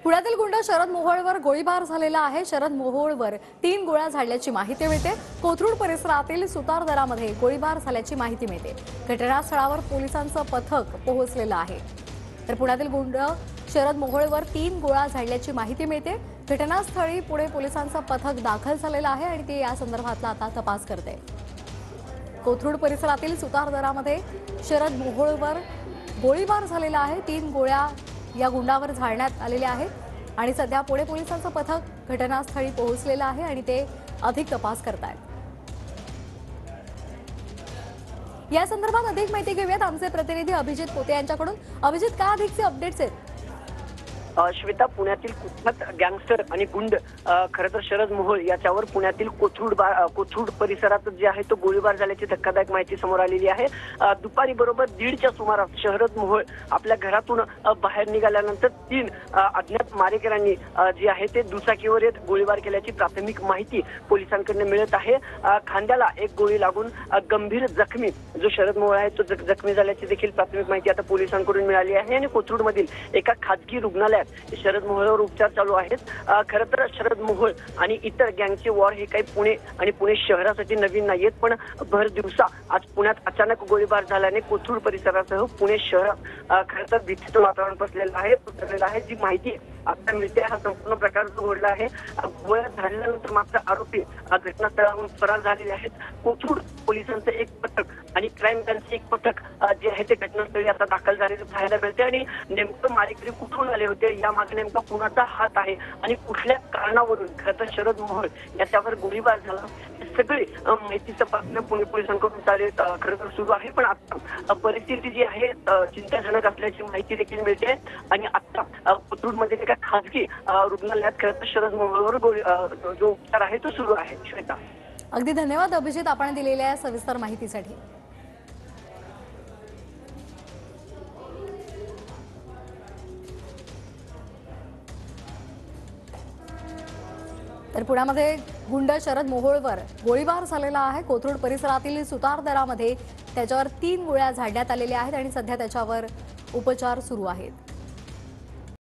पुण्यातील गुंड शरद मोहोळवर गोळीबार झालेला आहे। शरद मोहोळवर 3 गोळ्या झाडल्याची माहिती मिळते। कोथरूड परिसरातील सुतारदरामध्ये गोळीबार झाल्याची माहिती मिळते। घटनास्थळावर पोलिसांचं पथक पोहोचलेलं आहे। तर पुण्यातील गुंड शरद मोहोळवर 3 गोळ्या झाडल्याची माहिती मिळते। घटनास्थळी पुणे पोलिसांचं पथक दाखल झालेलं आहे आणि ते या संदर्भातला आता तपास करते। कोथरूड परिसरातील सुतारदरामध्ये शरद मोहोळवर गोळीबार झालेला आहे। 3 गोळ्या या गुंडावर झाडण्यात आलेल्या आहेत आणि सध्या पुणे पोलिसांचं पथक घटनास्थळी पोहोचलेलं आहे आणि ते अधिक तपास करतायत। या संदर्भात अधिक माहिती घेऊयात आमचे प्रतिनिधी अभिजित पोते यांच्याकडून। अभिजित, काय अधिकचे अपडेट्स आहेत? श्वेता, पुण्यातील कुख्यात गँगस्टर आणि गुंड खरं तर शरद मोहोळ याच्यावर पुण्यातील कोथरूड परिसरात जे आहे तो गोळीबार झाल्याची धक्कादायक माहिती समोर आलेली आहे। दुपारी बरोबर 1:30च्या सुमारास शरद मोहोळ आपल्या घरातून बाहेर निघाल्यानंतर 3 अज्ञात मारेकऱ्यांनी जे आहे ते दुचाकीवर येत गोळीबार केल्याची प्राथमिक माहिती पोलिसांकडून मिळत आहे। खांद्याला एक गोळी लागून गंभीर जखमी जो शरद मोहोळ आहे तो जखमी झाल्याची देखील प्राथमिक माहिती आता पोलिसांकडून मिळाली आहे आणि कोथरूडमधील एका खाजगी रुग्णालयात शरद मोहोळवर उपचार चालू आहेत। खरं तर शरद मोहोळ आणि इतर गँगचे वॉर हे काही पुणे आणि पुणे शहरासाठी नवीन नाहीयेत, पण भर दिवसा आज पुण्यात अचानक गोळीबार झाल्याने कोथरूड परिसरासह पुणे शहरात खरं तर भीतीचं वातावरण पसरलेलं आहे। जी माहिती आता मिळते हा संपूर्ण प्रकार घडला आहे। गोळ्या झाल्यानंतर मात्र आरोपी घटनास्थळावरून फरार झालेले आहेत। कोथरूड पोलिसांचं एक पथक आणि क्राईम ब्रांचचे एक पथक जे आहे ते घटनास्थळी आता दाखल झालेले पाहायला मिळते आणि नेमकं मारेकरी कुठून आले होते, यामागे नेमका कुणाचा हात आहे आणि कुठल्या कारणावरून खरं तर शरद मोहोळ याच्यावर गोळीबार झाला, सगळी माहिती तपासणं पुणे पोलिसांकडून खरं तर सुरू आहे। पण आता परिस्थिती जी आहे चिंताजनक असल्याची माहिती देखील मिळते आणि आता कोथरूडमध्ये एका खासगी रुग्णालयात खरं तर शरद मोहोळवर जो उपचार आहे तो सुरू आहे। श्वेता, अगदी धन्यवाद अभिजित आपण दिलेल्या सविस्तर माहितीसाठी। तर पुण्यामध्ये गुंड शरद मोहोळवर गोळीबार झालेला आहे। कोथरूड परिसरातील सुतारदरामध्ये त्याच्यावर 3 गोळ्या झाडण्यात आलेल्या आहेत आणि सध्या त्याच्यावर उपचार सुरू आहेत।